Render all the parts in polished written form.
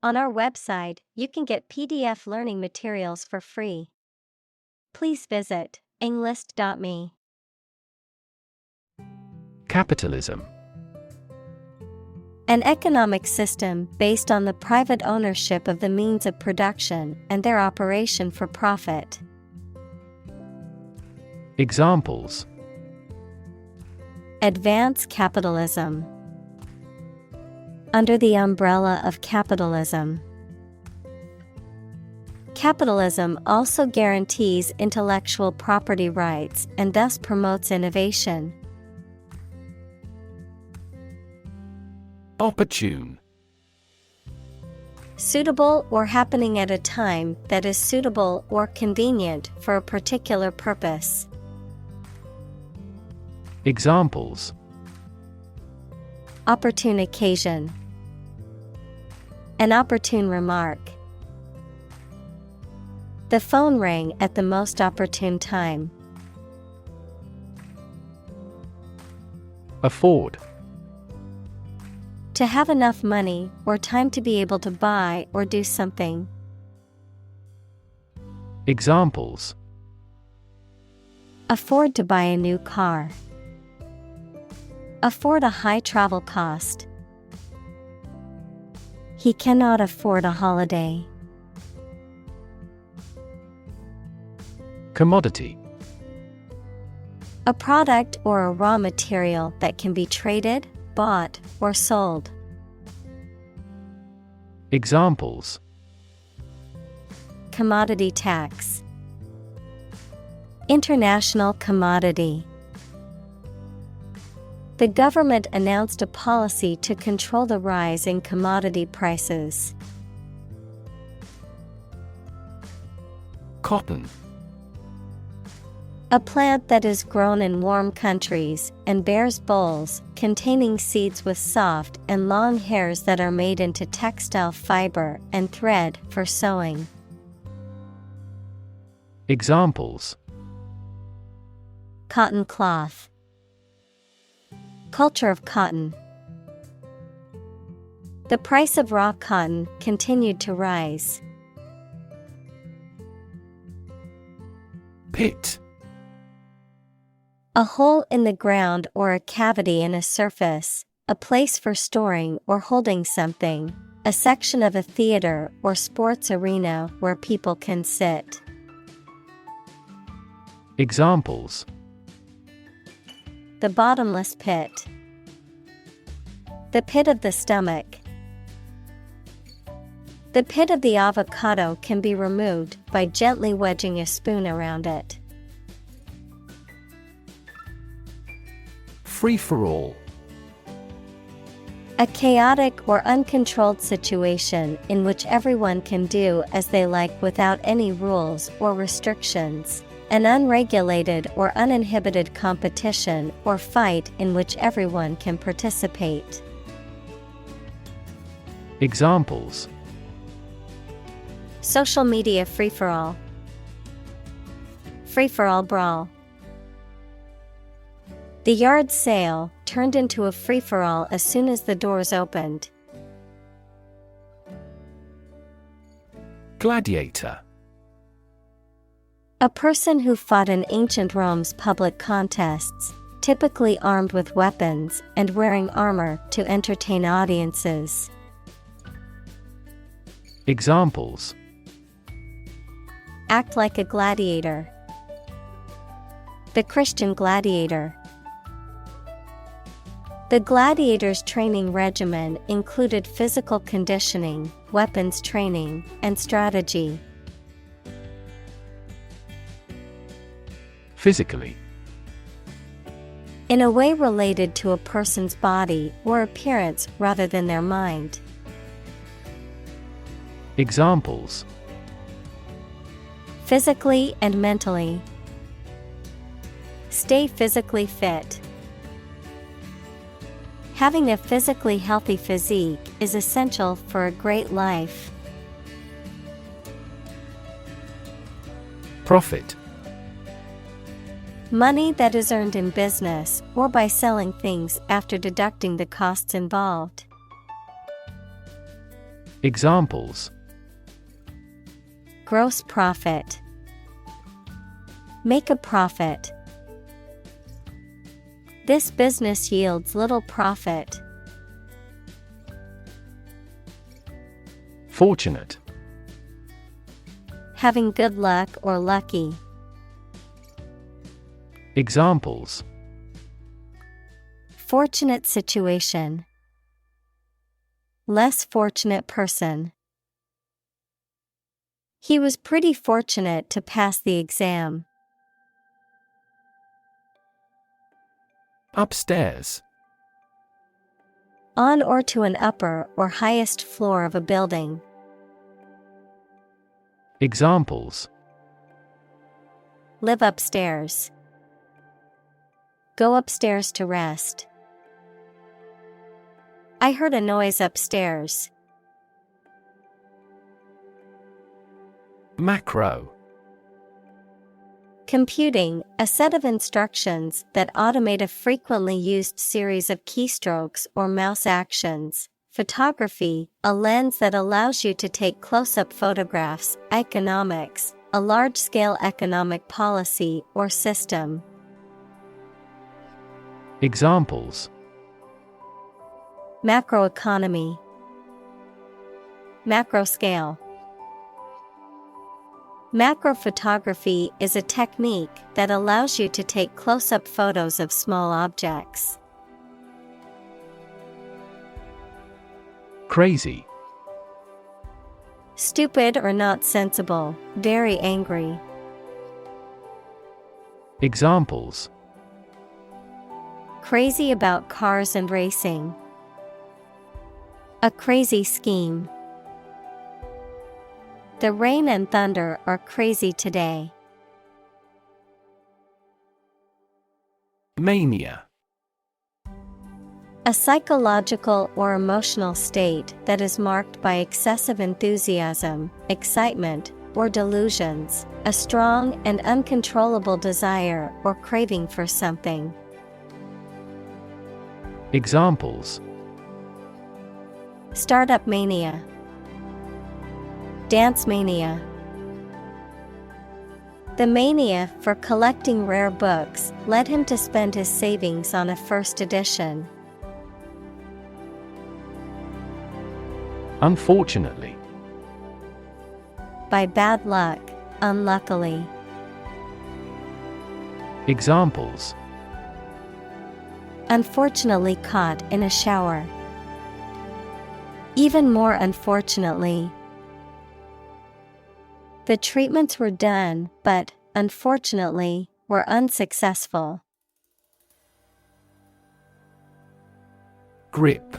On our website, you can get PDF learning materials for free. Please visit englist.me. Capitalism. An economic system based on the private ownership of the means of production and their operation for profit. Examples: Advance capitalism. Under the umbrella of capitalism. Capitalism also guarantees intellectual property rights and thus promotes innovation. Opportune. Suitable or happening at a time that is suitable or convenient for a particular purpose. Examples: Opportune occasion. An opportune remark. The phone rang at the most opportune time. Afford. To have enough money or time to be able to buy or do something. Examples: Afford to buy a new car. Afford a high travel cost. He cannot afford a holiday. Commodity. A product or a raw material that can be traded, bought, or sold. Examples: Commodity tax. International commodity. The government announced a policy to control the rise in commodity prices. Cotton. A plant that is grown in warm countries and bears bolls containing seeds with soft and long hairs that are made into textile fiber and thread for sewing. Examples: Cotton cloth. Culture of cotton. The price of raw cotton continued to rise. Pit. A hole in the ground or a cavity in a surface, a place for storing or holding something, a section of a theater or sports arena where people can sit. Examples: The bottomless pit. The pit of the stomach. The pit of the avocado can be removed by gently wedging a spoon around it. Free-for-all. A chaotic or uncontrolled situation in which everyone can do as they like without any rules or restrictions. An unregulated or uninhibited competition or fight in which everyone can participate. Examples: Social media free-for-all. Free-for-all brawl. The yard sale turned into a free-for-all as soon as the doors opened. Gladiator. A person who fought in ancient Rome's public contests, typically armed with weapons and wearing armor to entertain audiences. Examples: Act like a gladiator. The Christian gladiator. The gladiators' training regimen included physical conditioning, weapons training, and strategy. Physically. In a way related to a person's body or appearance rather than their mind. Examples: Physically and mentally. Stay physically fit. Having a physically healthy physique is essential for a great life. Profit. Money that is earned in business or by selling things after deducting the costs involved. Examples: gross profit, make a profit. This business yields little profit. Fortunate. Having good luck or lucky. Examples: fortunate situation, less fortunate person. He was pretty fortunate to pass the exam. Upstairs. On or to an upper or highest floor of a building. Examples: live upstairs, go upstairs to rest. I heard a noise upstairs. Macro. Computing, a set of instructions that automate a frequently used series of keystrokes or mouse actions. Photography, a lens that allows you to take close-up photographs. Economics, a large-scale economic policy or system. Examples: macroeconomy, macro scale. Macrophotography is a technique that allows you to take close-up photos of small objects. Crazy. Stupid or not sensible, very angry. Examples: crazy about cars and racing. A crazy scheme. The rain and thunder are crazy today. Mania. A psychological or emotional state that is marked by excessive enthusiasm, excitement, or delusions, a strong and uncontrollable desire or craving for something. Examples: startup mania, dance mania. The mania for collecting rare books led him to spend his savings on a first edition. Unfortunately. By bad luck, unluckily. Examples: unfortunately caught in a shower. Even more unfortunately. The treatments were done, but, unfortunately, were unsuccessful. Grip.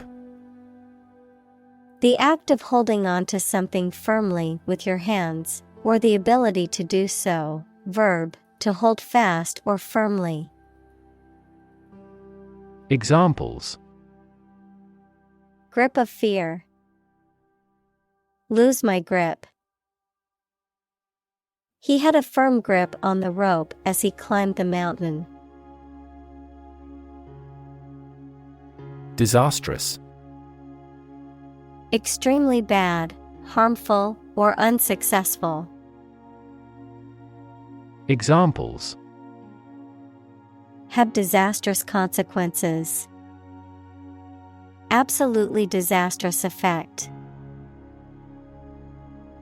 The act of holding on to something firmly with your hands, or the ability to do so. Verb, to hold fast or firmly. Examples: grip of fear. Lose my grip. He had a firm grip on the rope as he climbed the mountain. Disastrous. Extremely bad, harmful, or unsuccessful. Examples: have disastrous consequences. Absolutely disastrous effect.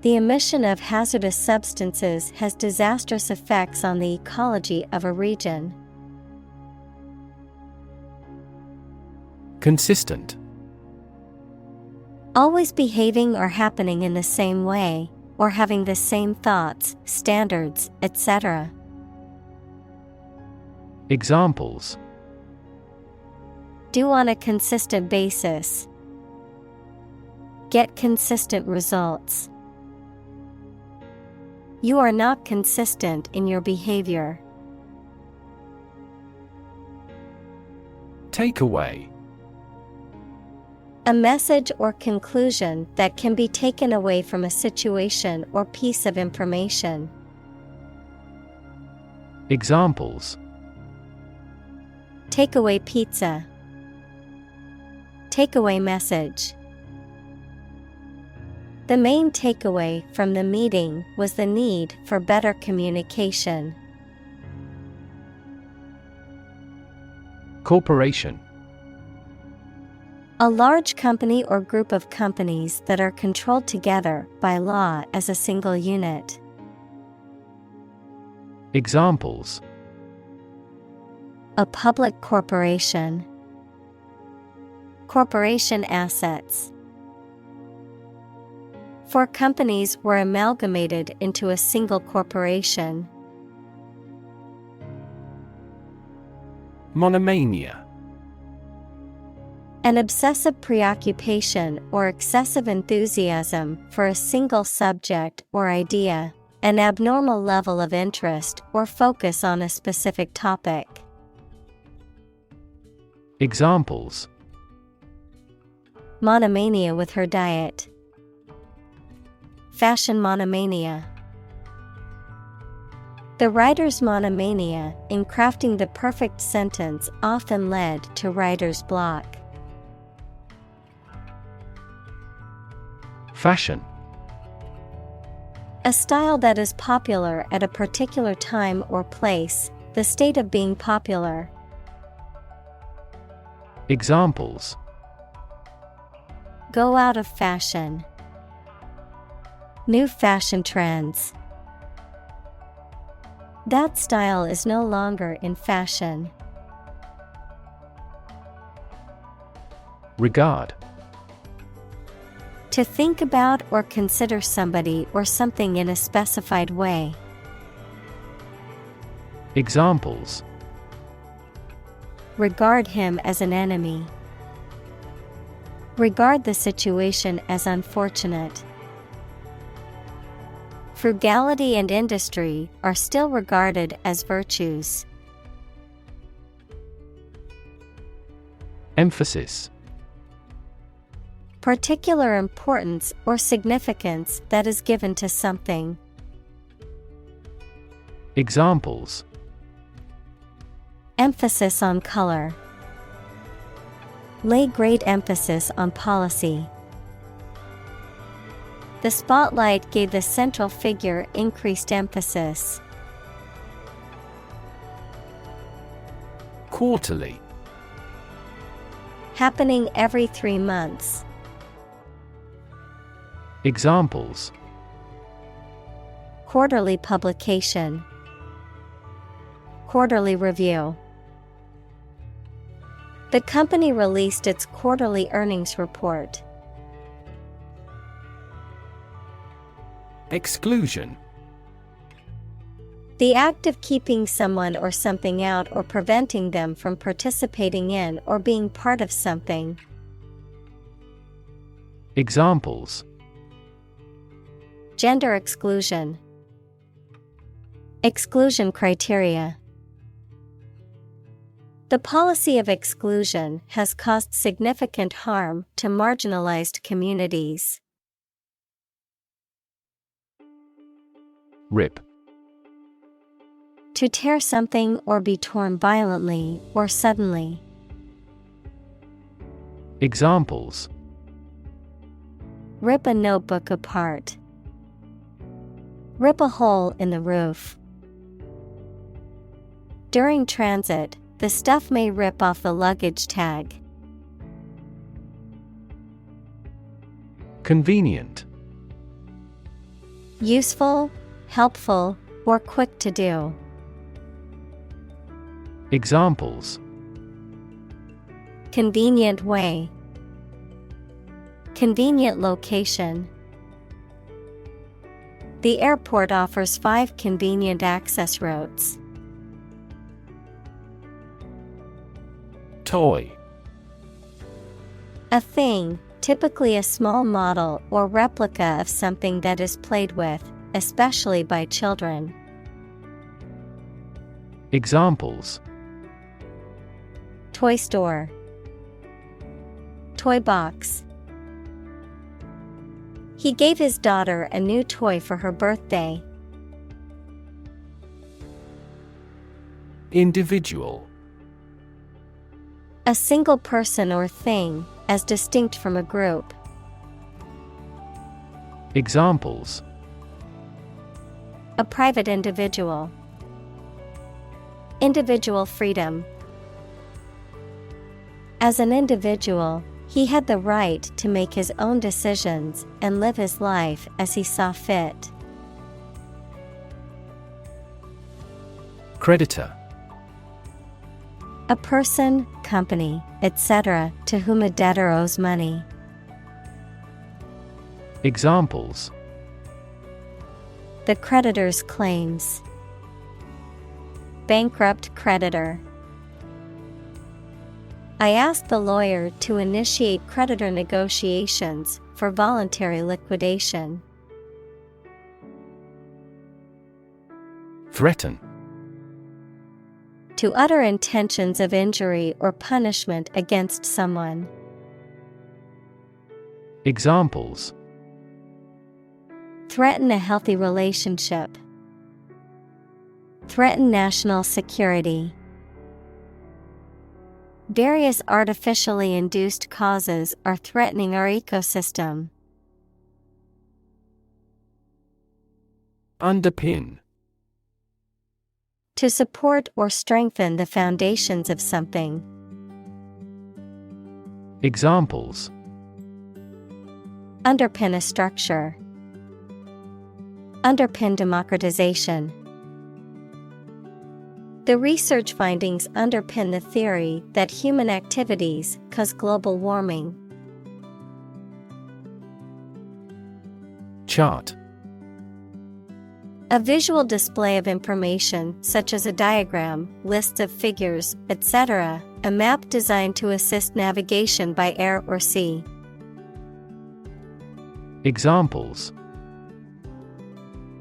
The emission of hazardous substances has disastrous effects on the ecology of a region. Consistent. Always behaving or happening in the same way, or having the same thoughts, standards, etc. Examples: do on a consistent basis. Get consistent results. You are not consistent in your behavior. Takeaway. A message or conclusion that can be taken away from a situation or piece of information. Examples: takeaway pizza. Takeaway message. The main takeaway from the meeting was the need for better communication. Corporation. A large company or group of companies that are controlled together by law as a single unit. Examples: A public corporation. Corporation assets. 4 companies were amalgamated into a single corporation. Monomania. An obsessive preoccupation or excessive enthusiasm for a single subject or idea, an abnormal level of interest or focus on a specific topic. Examples: Monomania with her diet. Fashion monomania. The writer's monomania in crafting the perfect sentence often led to writer's block. Fashion. A style that is popular at a particular time or place, the state of being popular. Examples: Go out of fashion. New fashion trends. That style is no longer in fashion. Regard. To think about or consider somebody or something in a specified way. Examples: Regard him as an enemy. Regard the situation as unfortunate. Frugality and industry are still regarded as virtues. Emphasis. Particular importance or significance that is given to something. Examples: Emphasis on color. Lay great emphasis on policy. The spotlight gave the central figure increased emphasis. Quarterly. Happening every 3 months. Examples: Quarterly publication. Quarterly review. The company released its quarterly earnings report. Exclusion. The act of keeping someone or something out or preventing them from participating in or being part of something. Examples: Gender exclusion. Exclusion criteria. The policy of exclusion has caused significant harm to marginalized communities. Rip. To tear something or be torn violently or suddenly. Examples: Rip a notebook apart. Rip a hole in the roof. During transit, the stuff may rip off the luggage tag. Convenient. Useful, helpful, or quick to do. Examples: Convenient way. Convenient location. The airport offers 5 convenient access routes. Toy. A thing, typically a small model or replica of something that is played with, especially by children. Examples: Toy store. Toy box. He gave his daughter a new toy for her birthday. Individual. A single person or thing, as distinct from a group. Examples: a private individual, individual freedom. As an individual, he had the right to make his own decisions and live his life as he saw fit. Creditor: A person, company, etc., to whom a debtor owes money. Examples: The creditor's claims. Bankrupt creditor. I asked the lawyer to initiate creditor negotiations for voluntary liquidation. Threaten: To utter intentions of injury or punishment against someone. Examples: Threaten a healthy relationship. Threaten national security. Various artificially induced causes are threatening our ecosystem. Underpin: To support or strengthen the foundations of something. Examples: Underpin a structure. Underpin democratization. The research findings underpin the theory that human activities cause global warming. Chart: A visual display of information such as a diagram, lists of figures, etc., a map designed to assist navigation by air or sea. Examples: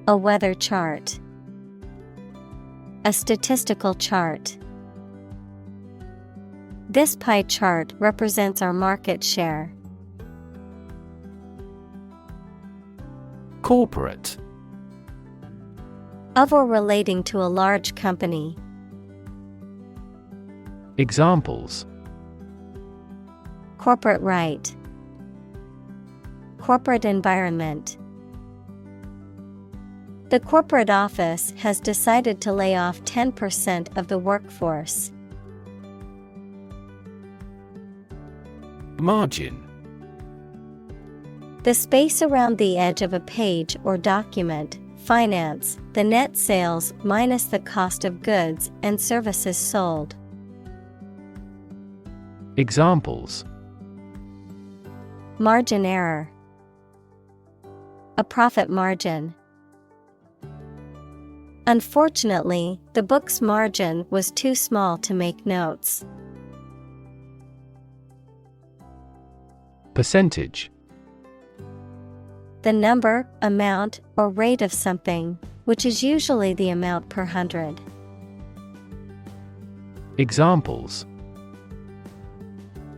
A weather chart. A statistical chart. This pie chart represents our market share. Corporate: Of or relating to a large company. Examples: Corporate right. Corporate environment. The corporate office has decided to lay off 10% of the workforce. Margin: The space around the edge of a page or document. Finance, the net sales minus the cost of goods and services sold. Examples: Margin error. A profit margin. Unfortunately, the book's margin was too small to make notes. Percentage: The number, amount, or rate of something, which is usually the amount per hundred. Examples: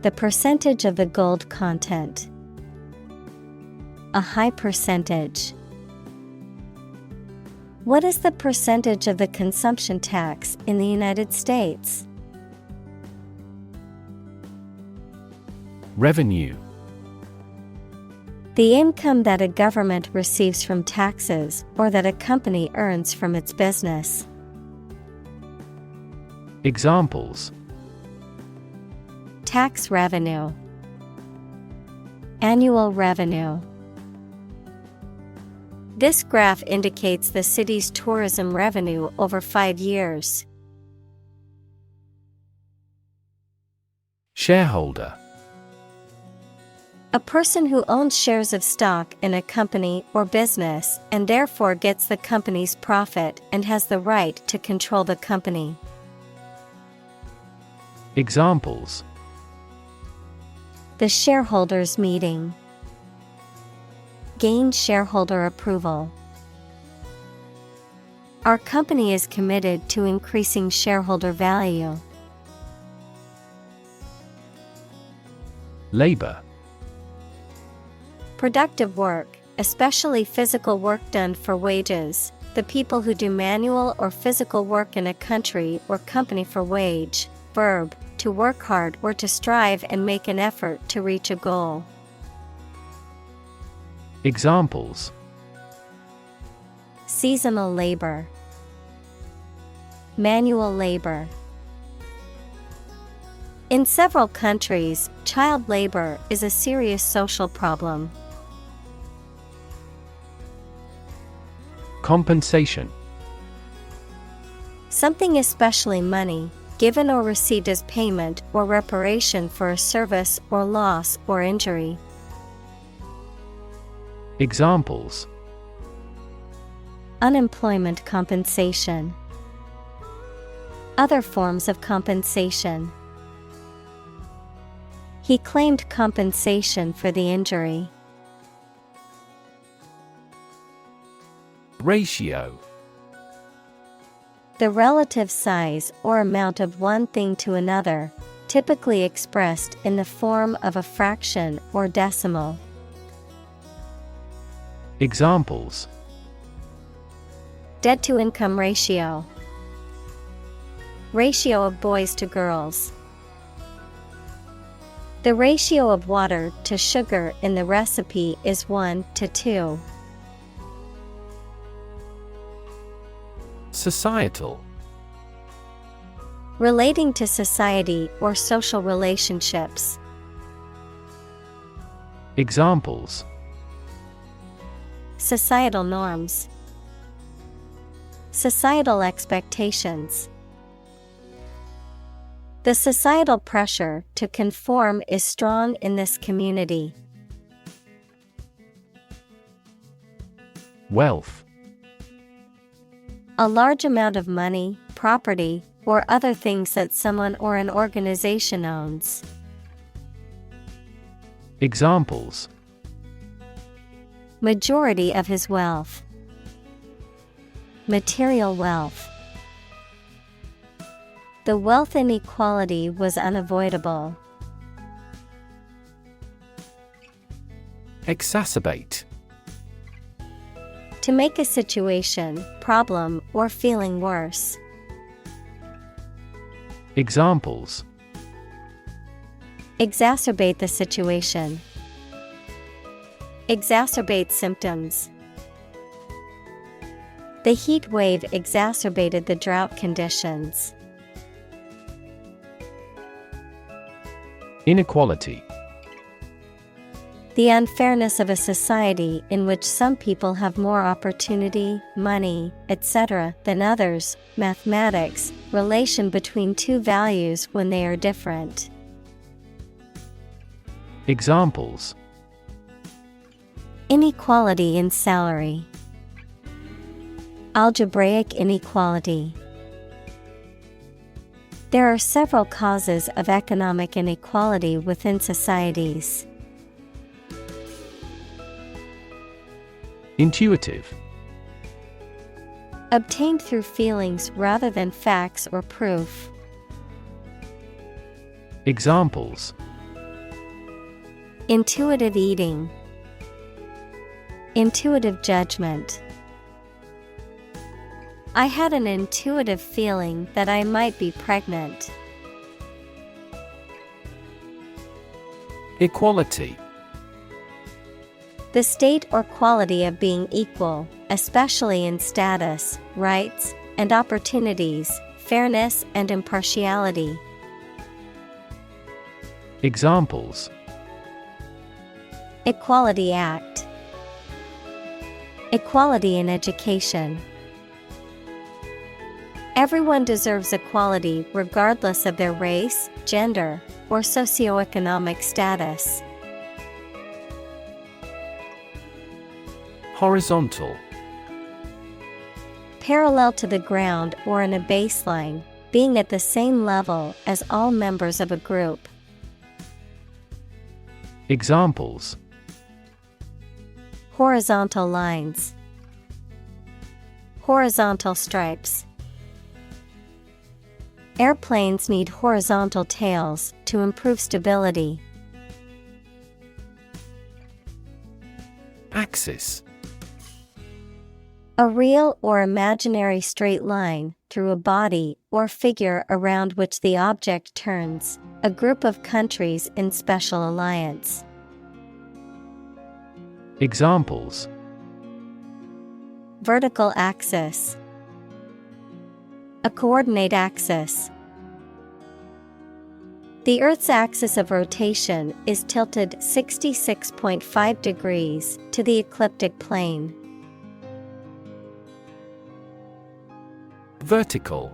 The percentage of the gold content. A high percentage. What is the percentage of the consumption tax in the United States? Revenue: The income that a government receives from taxes or that a company earns from its business. Examples: Tax revenue. Annual revenue. This graph indicates the city's tourism revenue over 5 years. Shareholder: A person who owns shares of stock in a company or business and therefore gets the company's profit and has the right to control the company. Examples: The shareholders' meeting. Gain shareholder approval. Our company is committed to increasing shareholder value. Labor: Productive work, especially physical work done for wages, the people who do manual or physical work in a country or company for wage. Verb, to work hard or to strive and make an effort to reach a goal. Examples: seasonal labor, manual labor. In several countries, child labor is a serious social problem. Compensation. Something, especially money, given or received as payment or reparation for a service or loss or injury. Examples: unemployment compensation, other forms of compensation. He claimed compensation for the injury. Ratio. The relative size or amount of one thing to another, typically expressed in the form of a fraction or decimal. Examples: debt-to-income ratio, ratio of boys to girls. The ratio of water to sugar in the recipe is 1:2. Societal. Relating to society or social relationships. Examples: societal norms, societal expectations. The societal pressure to conform is strong in this community. Wealth. A large amount of money, property, or other things that someone or an organization owns. Examples: majority of his wealth, material wealth. The wealth inequality was unavoidable. Exacerbate. To make a situation, problem, or feeling worse. Examples: exacerbate the situation, exacerbate symptoms. The heat wave exacerbated the drought conditions. Inequality. The unfairness of a society in which some people have more opportunity, money, etc. than others. Mathematics, relation between two values when they are different. Examples: inequality in salary, algebraic inequality. There are several causes of economic inequality within societies. Intuitive. Obtained through feelings rather than facts or proof. Examples: intuitive eating, intuitive judgment. I had an intuitive feeling that I might be pregnant. Equality. The state or quality of being equal, especially in status, rights, and opportunities, fairness and impartiality. Examples: Equality Act, equality in education. Everyone deserves equality regardless of their race, gender, or socioeconomic status. Horizontal. Parallel to the ground or in a baseline, being at the same level as all members of a group. Examples: horizontal lines, horizontal stripes. Airplanes need horizontal tails to improve stability. Axis. A real or imaginary straight line through a body or figure around which the object turns, a group of countries in special alliance. Examples: Vertical axis. A coordinate axis. The Earth's axis of rotation is tilted 66.5 degrees to the ecliptic plane. Vertical.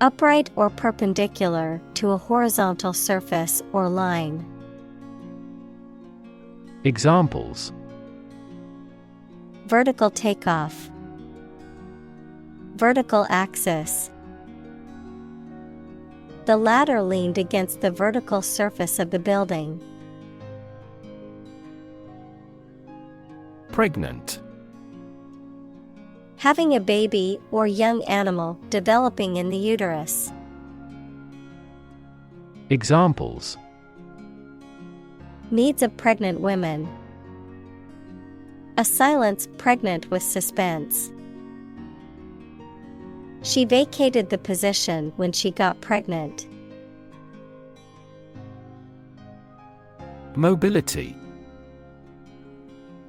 Upright or perpendicular to a horizontal surface or line. Examples: Vertical takeoff. Vertical axis. The ladder leaned against the vertical surface of the building. Pregnant. Having a baby or young animal developing in the uterus. Examples: Needs of pregnant women. A silence pregnant with suspense. She vacated the position when she got pregnant. Mobility.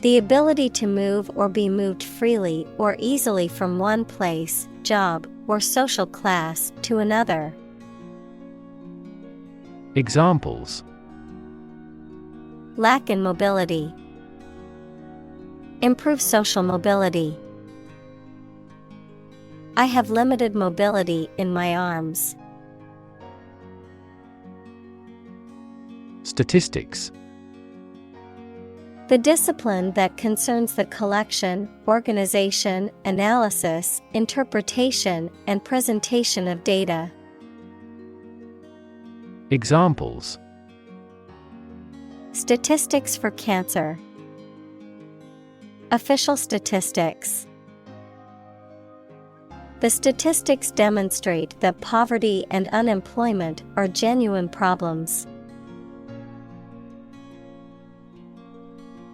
The ability to move or be moved freely or easily from one place, job, or social class to another. Examples: Lack in mobility. Improve social mobility. I have limited mobility in my arms. Statistics. The discipline that concerns the collection, organization, analysis, interpretation, and presentation of data. Examples: Statistics for cancer. Official statistics. The statistics demonstrate that poverty and unemployment are genuine problems.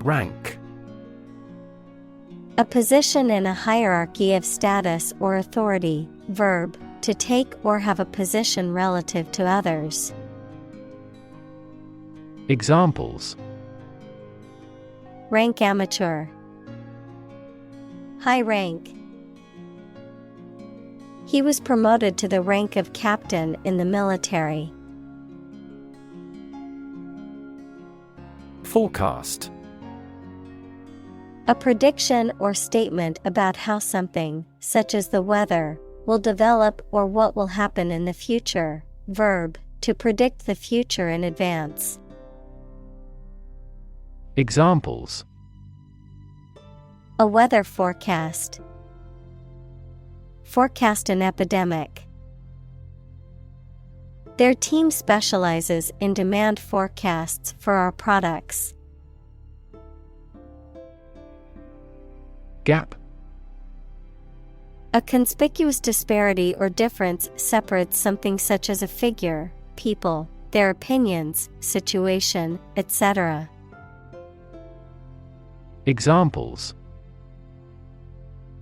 Rank. A position in a hierarchy of status or authority. Verb, to take or have a position relative to others. Examples: Rank amateur. High rank. He was promoted to the rank of captain in the military. Forecast. A prediction or statement about how something, such as the weather, will develop or what will happen in the future. Verb, to predict the future in advance. Examples: A weather forecast. Forecast an epidemic. Their team specializes in demand forecasts for our products. Gap. A conspicuous disparity or difference separates something such as a figure, people, their opinions, situation, etc. Examples: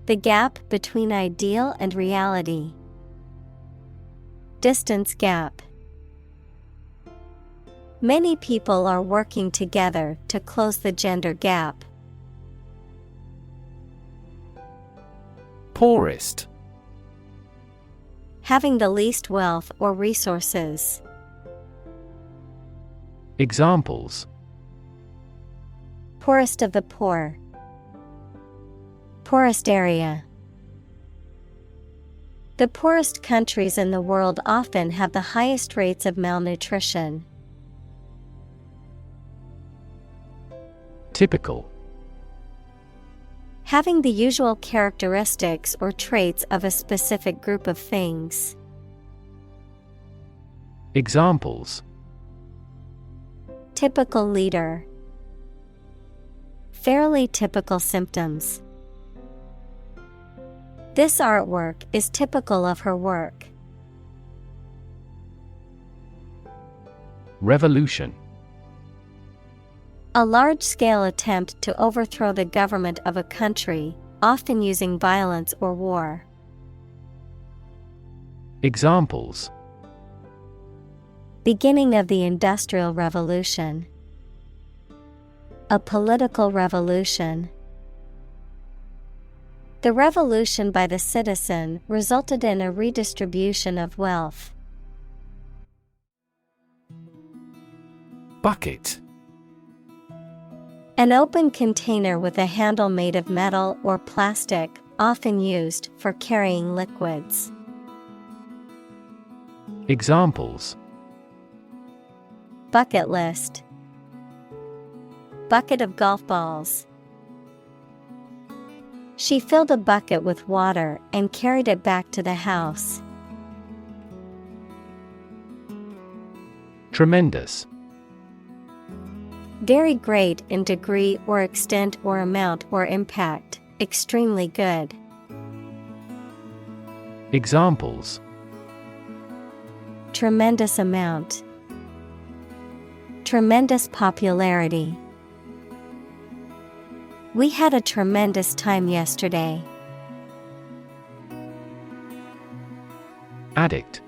The gap between ideal and reality. Distance gap. Many people are working together to close the gender gap. Poorest. Having the least wealth or resources. Examples: Poorest of the poor. Poorest area. The poorest countries in the world often have the highest rates of malnutrition. Typical. Having the usual characteristics or traits of a specific group of things. Examples: Typical leader. Fairly typical symptoms. This artwork is typical of her work. Revolution. A large-scale attempt to overthrow the government of a country, often using violence or war. Examples: Beginning of the Industrial Revolution. A political revolution. The revolution by the citizen resulted in a redistribution of wealth. Bucket. An open container with a handle made of metal or plastic, often used for carrying liquids. Examples: Bucket list. Bucket of golf balls. She filled a bucket with water and carried it back to the house. Tremendous. Very great in degree or extent or amount or impact, extremely good. Examples: Tremendous amount. Tremendous popularity. We had a tremendous time yesterday. Addict.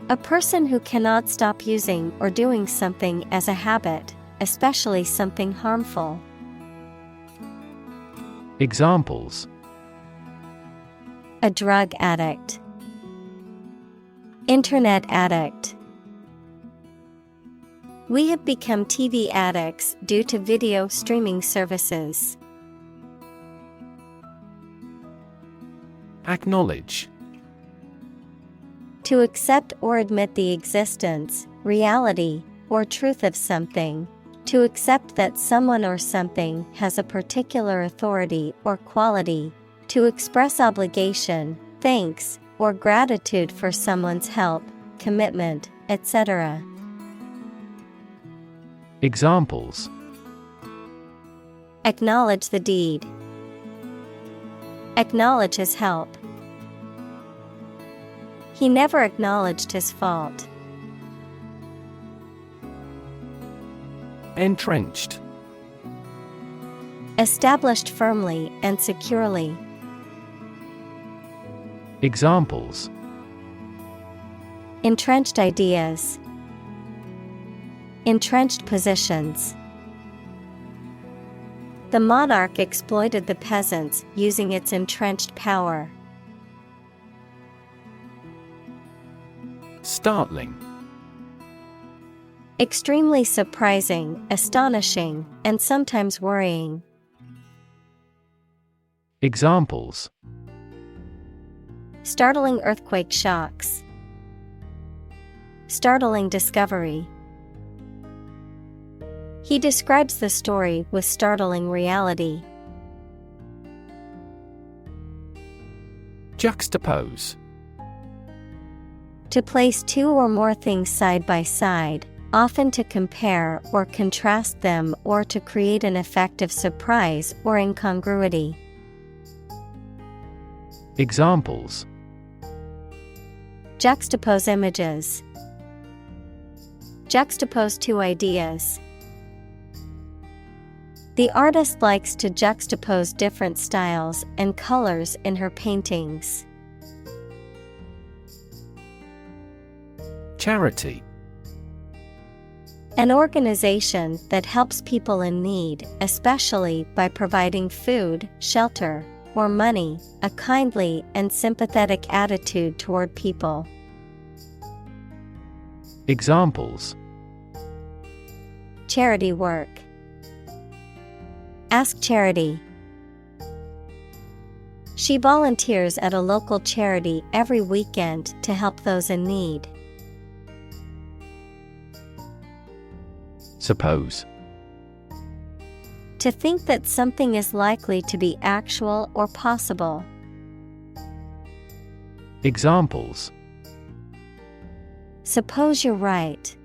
A person who cannot stop using or doing something as a habit, especially something harmful. Examples: A drug addict. Internet addict. We have become TV addicts due to video streaming services. Acknowledge. To accept or admit the existence, reality, or truth of something. To accept that someone or something has a particular authority or quality. To express obligation, thanks, or gratitude for someone's help, commitment, etc. Examples: Acknowledge the deed. Acknowledge his help. He never acknowledged his fault. Entrenched. Established firmly and securely. Examples: Entrenched ideas. Entrenched positions. The monarch exploited the peasants using its entrenched power. Startling. Extremely surprising, astonishing, and sometimes worrying. Examples: Startling earthquake shocks. Startling discovery. He describes the story with startling reality. Juxtapose. To place two or more things side by side, often to compare or contrast them or to create an effect of surprise or incongruity. Examples: Juxtapose images. Juxtapose two ideas. The artist likes to juxtapose different styles and colors in her paintings. Charity. An organization that helps people in need, especially by providing food, shelter, or money, a kindly and sympathetic attitude toward people. Examples: Charity work. Ask charity. She volunteers at a local charity every weekend to help those in need. Suppose. To think that something is likely to be actual or possible. Examples: Suppose you're right.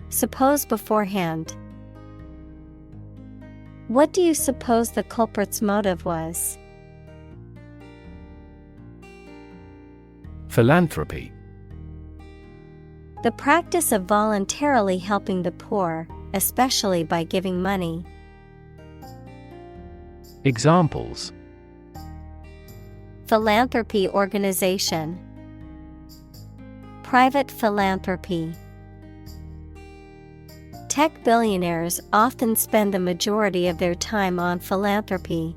Suppose beforehand. What do you suppose the culprit's motive was? Philanthropy. The practice of voluntarily helping the poor, especially by giving money. Examples: Philanthropy organization. Private philanthropy. Tech billionaires often spend the majority of their time on philanthropy.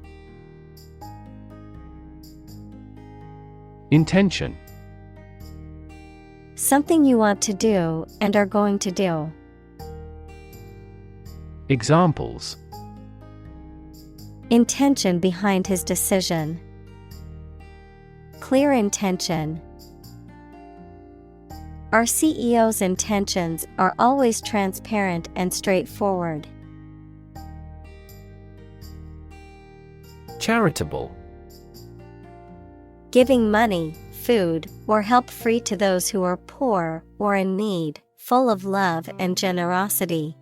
Intention. Something you want to do and are going to do. Examples. Intention behind his decision. Clear intention. Our CEO's intentions are always transparent and straightforward. Charitable. Giving money, food, or help free to those who are poor or in need, full of love and generosity.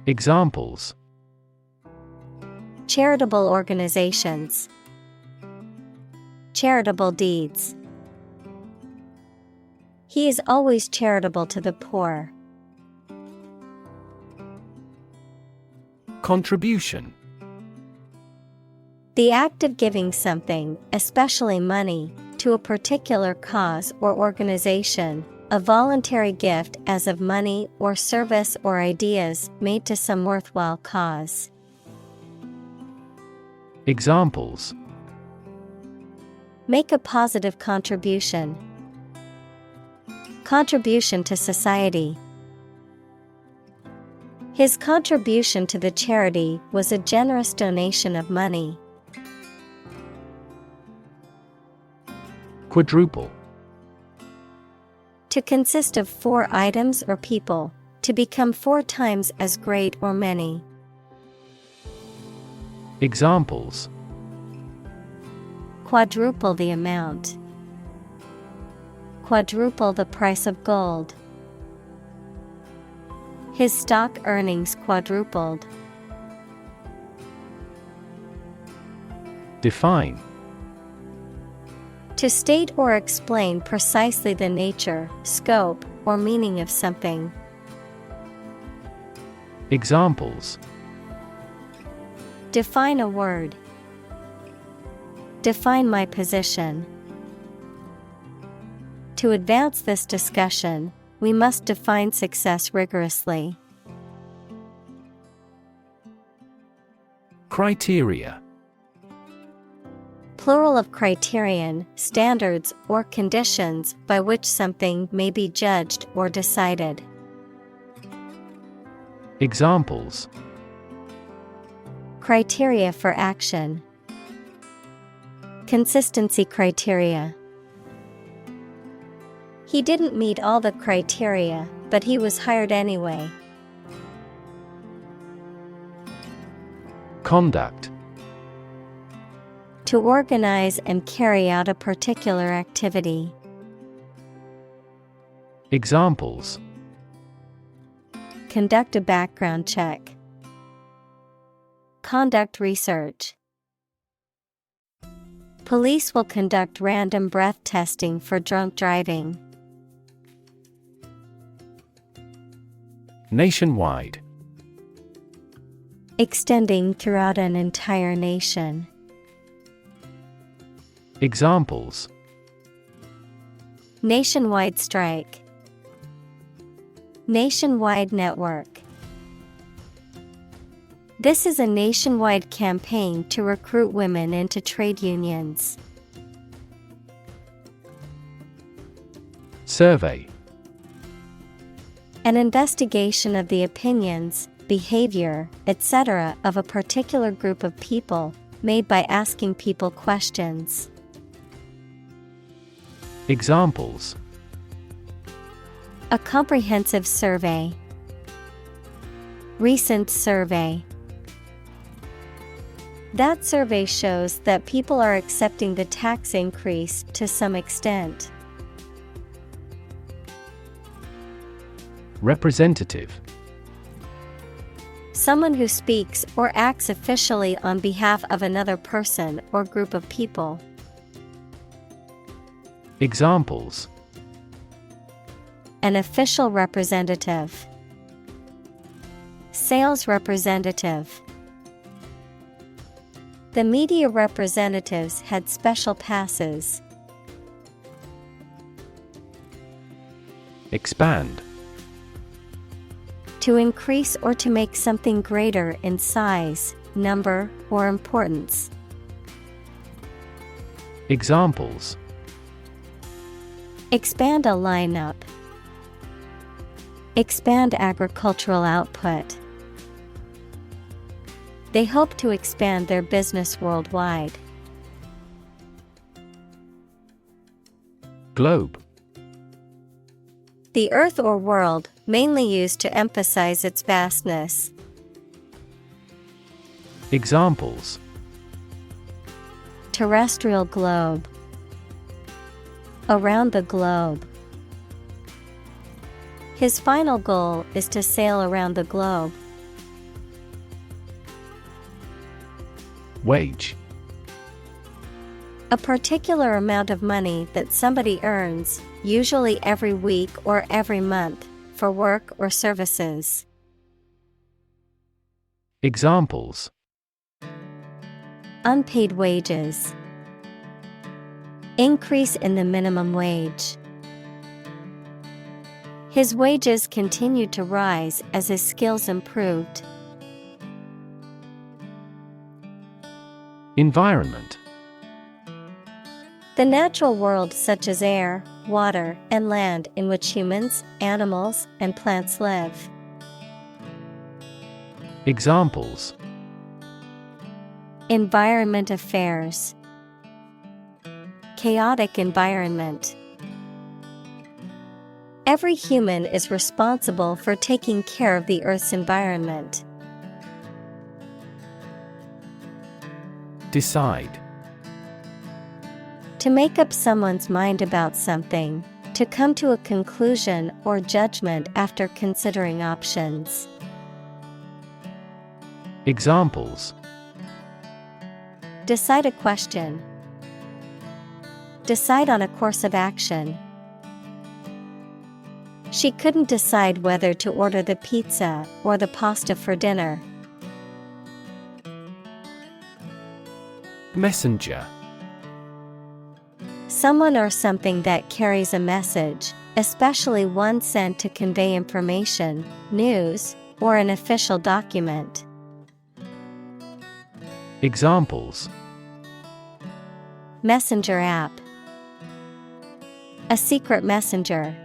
Examples. Charitable organizations. Charitable deeds. He is always charitable to the poor. Contribution. The act of giving something, especially money, to a particular cause or organization, a voluntary gift as of money or service or ideas made to some worthwhile cause. Examples. Make a positive contribution. Contribution to society. His contribution to the charity was a generous donation of money. Quadruple. To consist of 4 items or people, to become 4 times as great or many. Examples. Quadruple the amount. Quadruple the price of gold. His stock earnings quadrupled. Define. To state or explain precisely the nature, scope, or meaning of something. Examples. Define a word. Define my position. To advance this discussion, we must define success rigorously. Criteria. Plural of criterion, standards, or conditions by which something may be judged or decided. Examples. Criteria for action. Consistency criteria. He didn't meet all the criteria, but he was hired anyway. Conduct. To organize and carry out a particular activity. Examples. Conduct a background check. Conduct research. Police will conduct random breath testing for drunk driving. Nationwide. Extending throughout an entire nation. Examples. Nationwide strike. Nationwide network. This is a nationwide campaign to recruit women into trade unions. Survey. An investigation of the opinions, behavior, etc. of a particular group of people, made by asking people questions. Examples. A comprehensive survey. Recent survey. That survey shows that people are accepting the tax increase to some extent. Representative. Someone who speaks or acts officially on behalf of another person or group of people. Examples. An official representative. Sales representative. The media representatives had special passes. Expand. To increase or to make something greater in size, number, or importance. Examples: Expand a lineup. Expand agricultural output. They hope to expand their business worldwide. Globe. The earth or world, mainly used to emphasize its vastness. Examples: Terrestrial globe. Around the globe. His final goal is to sail around the globe. Wage. A particular amount of money that somebody earns, usually every week or every month, for work or services. Examples: Unpaid wages. Increase in the minimum wage. His wages continued to rise as his skills improved. Environment. The natural world such as air, water, and land in which humans, animals, and plants live. Examples: Environment affairs. Chaotic environment. Every human is responsible for taking care of the Earth's environment. Decide. To make up someone's mind about something, to come to a conclusion or judgment after considering options. Examples: Decide a question. Decide on a course of action. She couldn't decide whether to order the pizza or the pasta for dinner. Messenger. Someone or something that carries a message, especially one sent to convey information, news, or an official document. Examples: Messenger app. A secret messenger.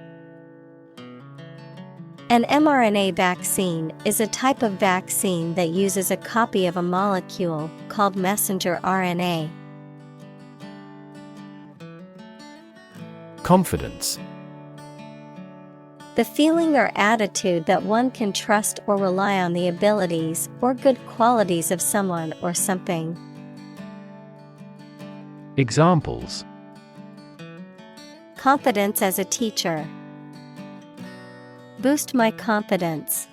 An mRNA vaccine is a type of vaccine that uses a copy of a molecule called messenger RNA. Confidence. The feeling or attitude that one can trust or rely on the abilities or good qualities of someone or something. Examples: Confidence as a teacher. Boost my confidence.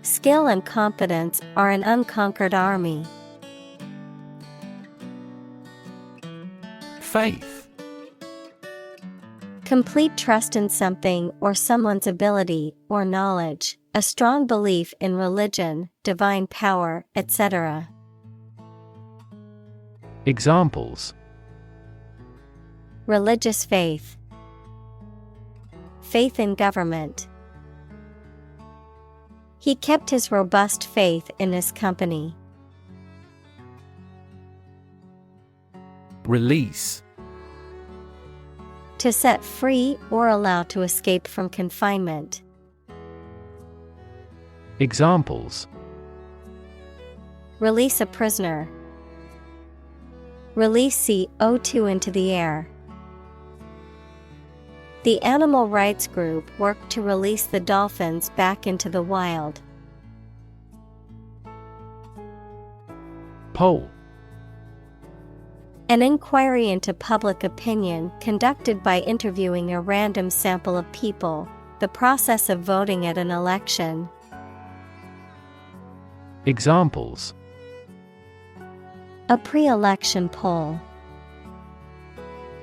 Skill and confidence are an unconquered army. Faith. Complete trust in something or someone's ability or knowledge, a strong belief in religion, divine power, etc. Examples: Religious faith. Faith in government. He kept his robust faith in his company. Release. To set free or allow to escape from confinement. Examples: Release a prisoner. Release CO2 into the air. The animal rights group worked to release the dolphins back into the wild. Poll. An inquiry into public opinion conducted by interviewing a random sample of people, the process of voting at an election. Examples: A pre-election poll.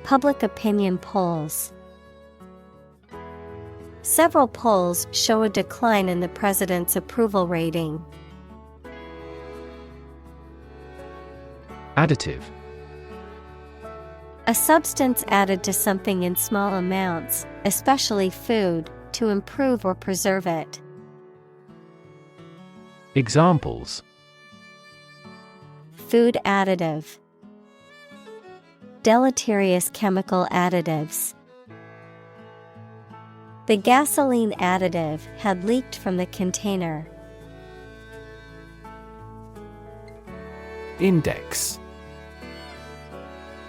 Public opinion polls. Several polls show a decline in the president's approval rating. Additive. A substance added to something in small amounts, especially food, to improve or preserve it. Examples: Food additive. Deleterious chemical additives. The gasoline additive had leaked from the container. Index.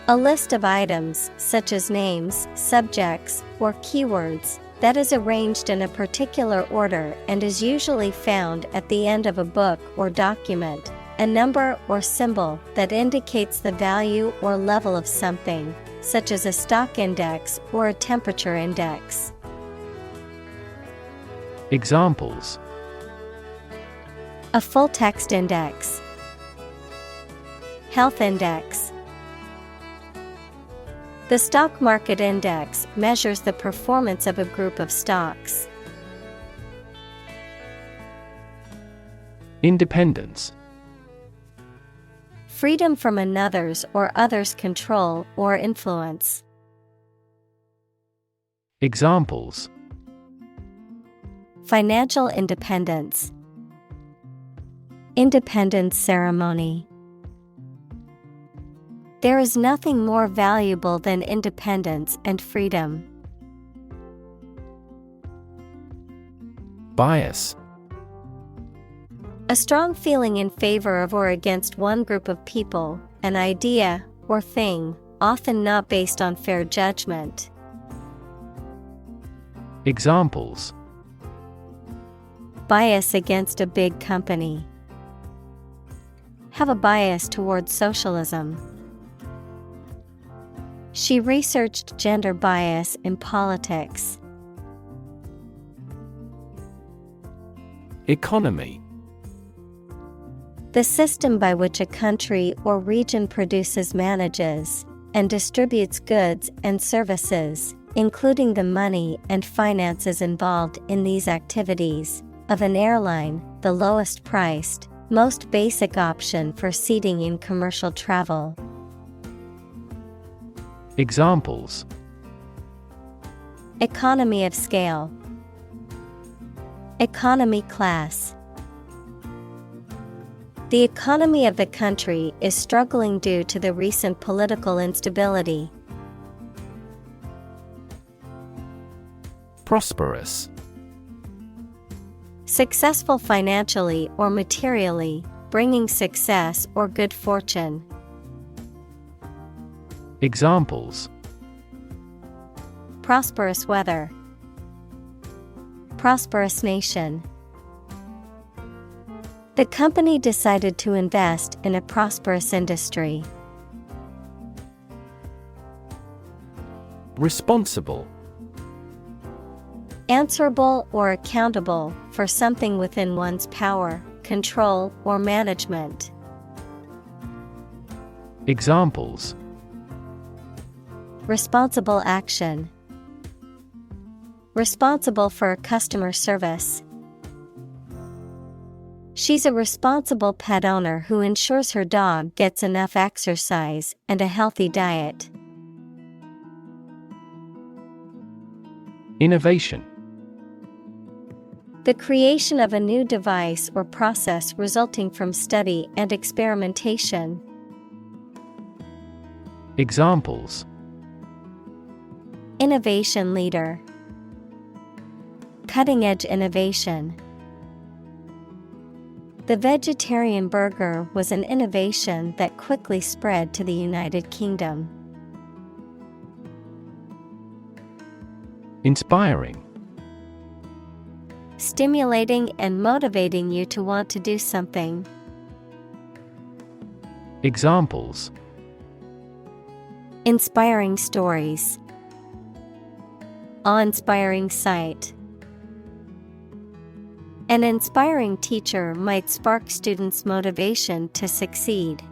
A list of items, such as names, subjects, or keywords, that is arranged in a particular order and is usually found at the end of a book or document. A number or symbol that indicates the value or level of something, such as a stock index or a temperature index. Examples: A full text index. Health index. The stock market index measures the performance of a group of stocks. Independence. Freedom from another's or others' control or influence. Examples: Financial independence. Independence ceremony. There is nothing more valuable than independence and freedom. Bias. A strong feeling in favor of or against one group of people, an idea, or thing, often not based on fair judgment. Examples: Bias against a big company. Have a bias towards socialism. She researched gender bias in politics. Economy. The system by which a country or region produces, manages, and distributes goods and services, including the money and finances involved in these activities, of an airline, the lowest priced, most basic option for seating in commercial travel. Examples: Economy of scale. Economy class. The economy of the country is struggling due to the recent political instability. Prosperous. Successful financially or materially, bringing success or good fortune. Examples: Prosperous weather. Prosperous nation. The company decided to invest in a prosperous industry. Responsible. Answerable or accountable for something within one's power, control, or management. Examples: Responsible action. Responsible for customer service. She's a responsible pet owner who ensures her dog gets enough exercise and a healthy diet. Innovation. The creation of a new device or process resulting from study and experimentation. Examples: Innovation leader. Cutting-edge innovation. The vegetarian burger was an innovation that quickly spread to the United Kingdom. Inspiring. Stimulating and motivating you to want to do something. Examples: Inspiring stories. Awe-inspiring sight. An inspiring teacher might spark students' motivation to succeed.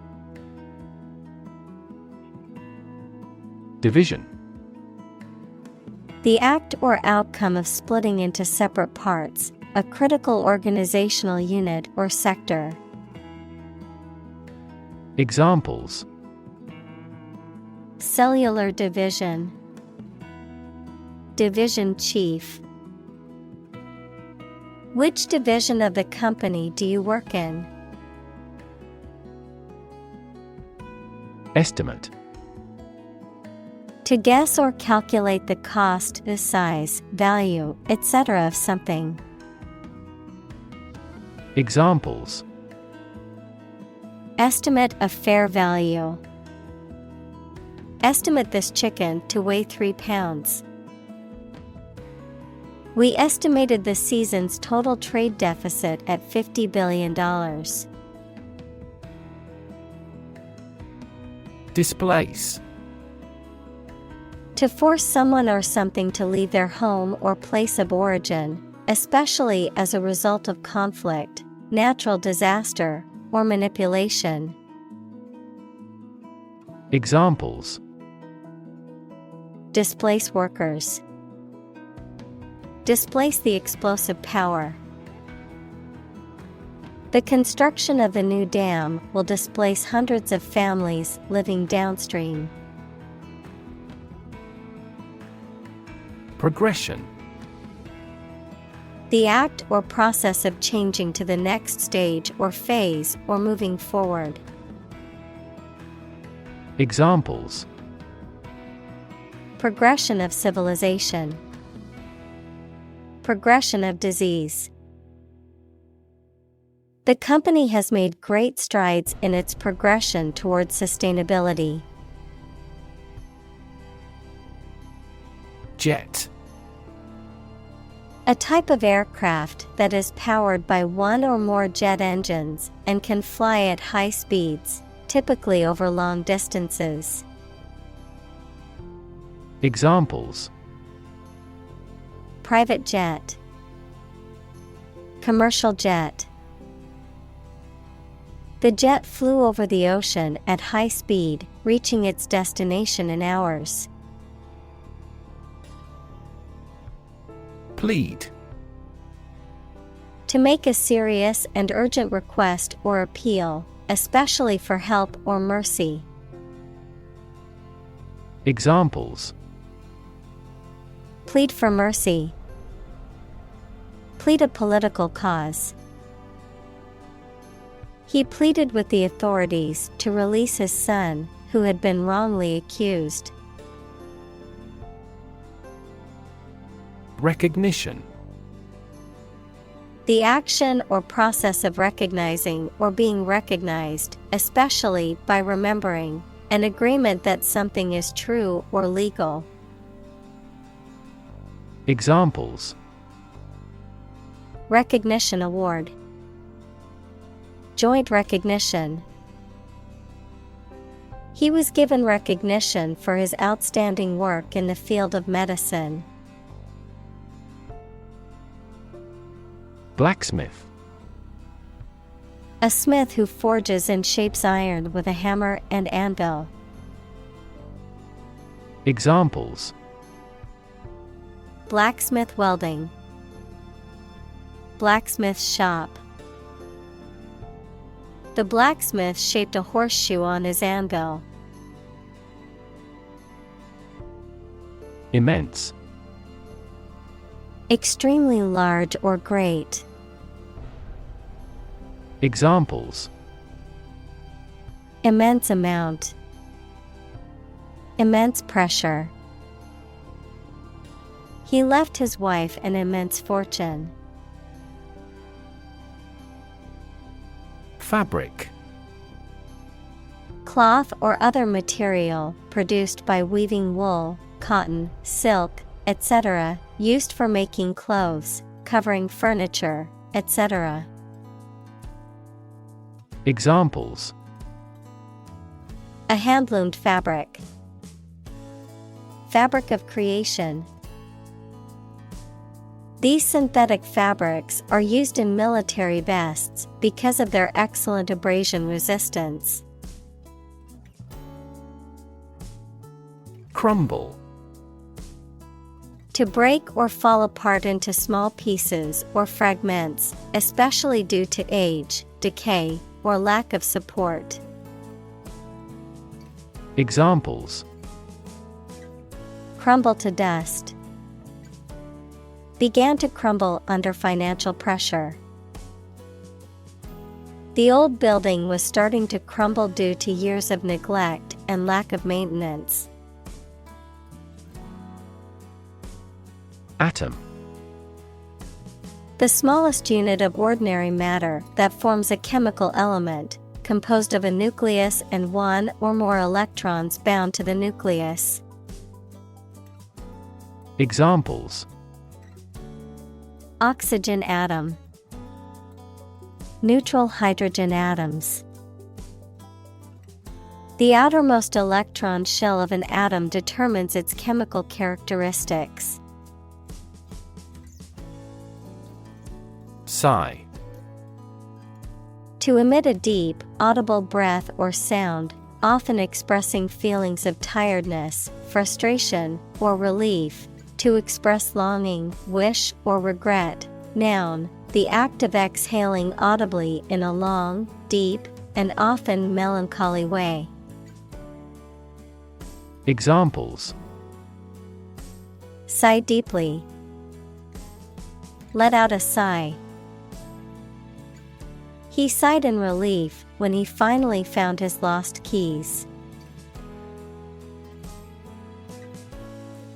Division. The act or outcome of splitting into separate parts, a critical organizational unit or sector. Examples: Cellular division. Division chief. Which division of the company do you work in? Estimate. To guess or calculate the cost, the size, value, etc. of something. Examples. Estimate of fair value. Estimate this chicken to weigh 3 pounds. We estimated the season's total trade deficit at $50 billion. Displace. To force someone or something to leave their home or place of origin, especially as a result of conflict, natural disaster, or manipulation. Examples. Displace workers. Displace the explosive power. The construction of the new dam will displace hundreds of families living downstream. Progression. The act or process of changing to the next stage or phase or moving forward. Examples. Progression of civilization. Progression of disease. The company has made great strides in its progression towards sustainability. Jet. A type of aircraft that is powered by one or more jet engines and can fly at high speeds, typically over long distances. Examples. Private jet. Commercial jet. The jet flew over the ocean at high speed, reaching its destination in hours. Plead. To make a serious and urgent request or appeal, especially for help or mercy. Examples. Plead for mercy. Plead a political cause. He pleaded with the authorities to release his son, who had been wrongly accused. Recognition. The action or process of recognizing or being recognized, especially by remembering, an agreement that something is true or legal. Examples. Recognition award. Joint recognition. He was given recognition for his outstanding work in the field of medicine. Blacksmith. A smith who forges and shapes iron with a hammer and anvil. Examples. Blacksmith welding. Blacksmith shop. The blacksmith shaped a horseshoe on his anvil. Immense. Extremely large or great. Examples. Immense amount. Immense pressure. He left his wife an immense fortune. Fabric. Cloth or other material produced by weaving wool, cotton, silk, etc., used for making clothes, covering furniture, etc. Examples. A handloomed fabric. Fabric of creation. These synthetic fabrics are used in military vests because of their excellent abrasion resistance. Crumble. To break or fall apart into small pieces or fragments, especially due to age, decay, or lack of support. Examples. Crumble to dust. began to crumble under financial pressure. The old building was starting to crumble due to years of neglect and lack of maintenance. Atom. The smallest unit of ordinary matter that forms a chemical element, composed of a nucleus and one or more electrons bound to the nucleus. Examples: Oxygen atom, neutral hydrogen atoms. The outermost electron shell of an atom determines its chemical characteristics. Sigh. To emit a deep, audible breath or sound, often expressing feelings of tiredness, frustration, or relief. To express longing, wish, or regret. Noun, the act of exhaling audibly in a long, deep, and often melancholy way. Examples: Sigh deeply. Let out a sigh. He sighed in relief when he finally found his lost keys.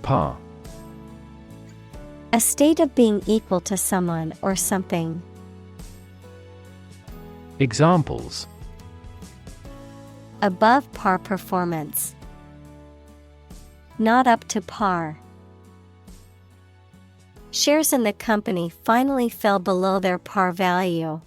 Par. A state of being equal to someone or something. Examples: Above par performance. Not up to par. Shares in the company finally fell below their par value.